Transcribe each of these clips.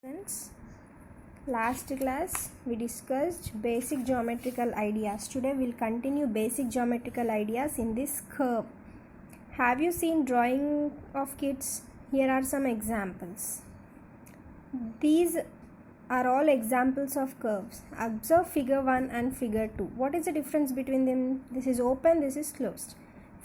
Friends, last class we discussed basic geometrical ideas. Today we'll continue basic geometrical ideas in this curve. Have you seen drawing of kids? Here are some examples. These are all examples of curves. Observe figure 1 and figure 2. What is the difference between them? This is open, this is closed.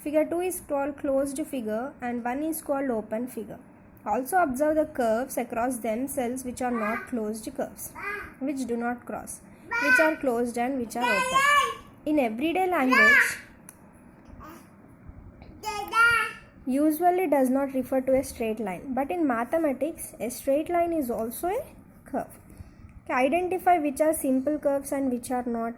Figure 2 is called closed figure and 1 is called open figure. Also observe the curves across themselves which are not closed curves, which do not cross, which are closed and which are open. In everyday language, usually does not refer to a straight line, but in mathematics, a straight line is also a curve. Okay, identify which are simple curves and which are not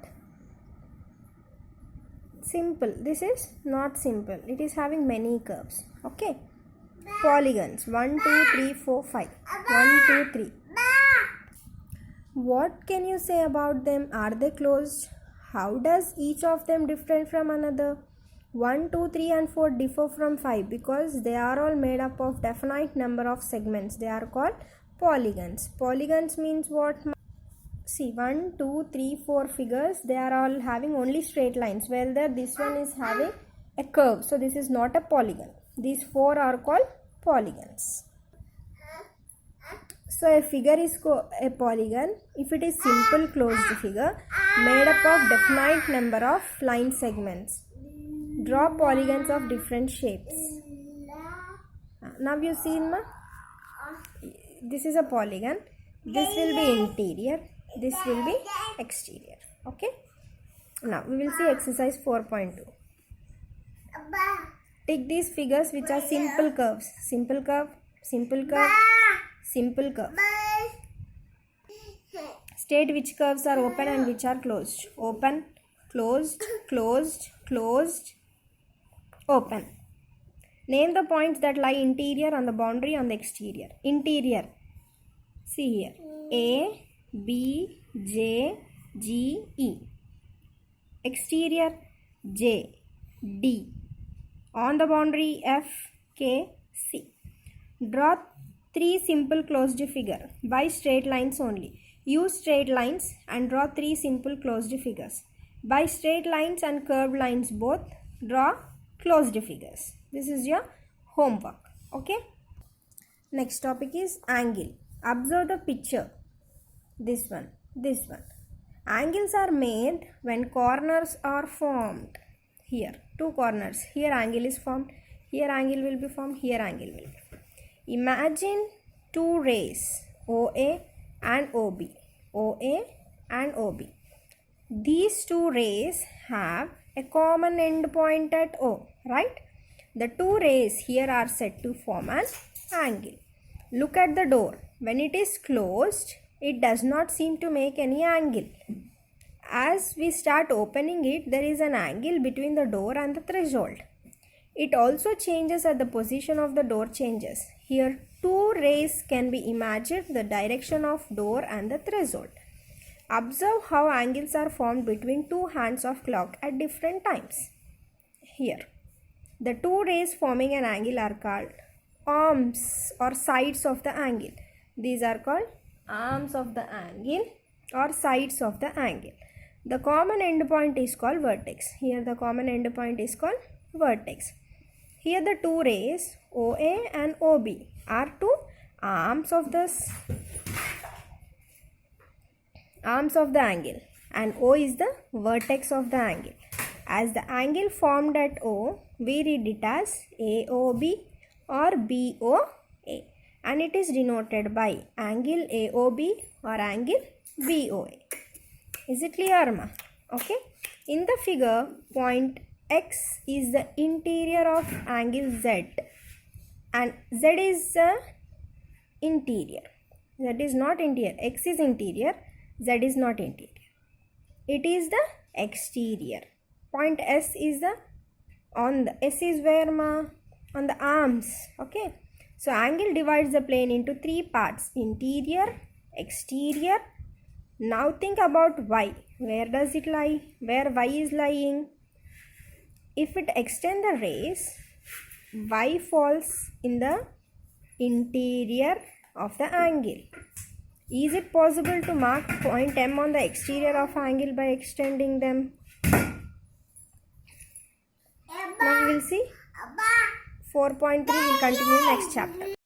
simple. This is not simple. It is having many curves. Okay. Polygons 1, 2, 3, 4, 5. 1, 2, 3. What can you say about them? Are they closed? How does each of them different from another? 1, 2, 3 and 4 differ from 5 because they are all made up of definite number of segments. They are called polygons. Polygons means what? See, 1, 2, 3, 4 figures, they are all having only straight lines, where this one is having a curve. So this is not a polygon. These 4 are called polygons. So a figure is a polygon if it is simple closed figure made up of definite number of line segments. Draw polygons of different shapes. Now you see, this is a polygon. This will be interior. This will be exterior. Okay. Now we will see exercise 4.2. Take these figures which are simple curves. Simple curve, simple curve, simple curve. State which curves are open and which are closed. Open, closed, closed, closed, open. Name the points that lie interior on the boundary on the exterior. Interior. See here. A, B, J, G, E. Exterior. J, D. On the boundary F, K, C. Draw 3 simple closed figures by straight lines only. Use straight lines and draw 3 simple closed figures. By straight lines and curved lines both, draw closed figures. This is your homework. Okay. Next topic is angle. Observe the picture. This one. Angles are made when corners are formed. Here 2 corners, here angle is formed, here angle will be formed, here angle will be formed. Imagine 2 rays OA and OB. OA and OB. These 2 rays have a common end point at O, right? The 2 rays here are said to form an angle. Look at the door. When it is closed, it does not seem to make any angle. As we start opening it, there is an angle between the door and the threshold. It also changes as the position of the door changes. Here, 2 rays can be imagined the direction of door and the threshold. Observe how angles are formed between 2 hands of clock at different times. Here, the 2 rays forming an angle are called arms or sides of the angle. These are called arms of the angle or sides of the angle. The common end point is called vertex. Here the common end point is called vertex. Here the 2 rays OA and OB are 2 arms of the angle, and O is the vertex of the angle. As the angle formed at O, we read it as AOB or BOA, and it is denoted by angle AOB or angle BOA. Is it clear, ma? Okay. In the figure, point X is the interior of angle Z, and Z is the interior. Z is not interior. X is interior. Z is not interior. It is the exterior. Point S is S is where, ma? On the arms. Okay. So angle divides the plane into 3 parts: interior, exterior. Now think about Y. Where does it lie? Where Y is lying? If it extend the rays, Y falls in the interior of the angle. Is it possible to mark point M on the exterior of angle by extending them? Now we will see 4.3. We'll continue next chapter.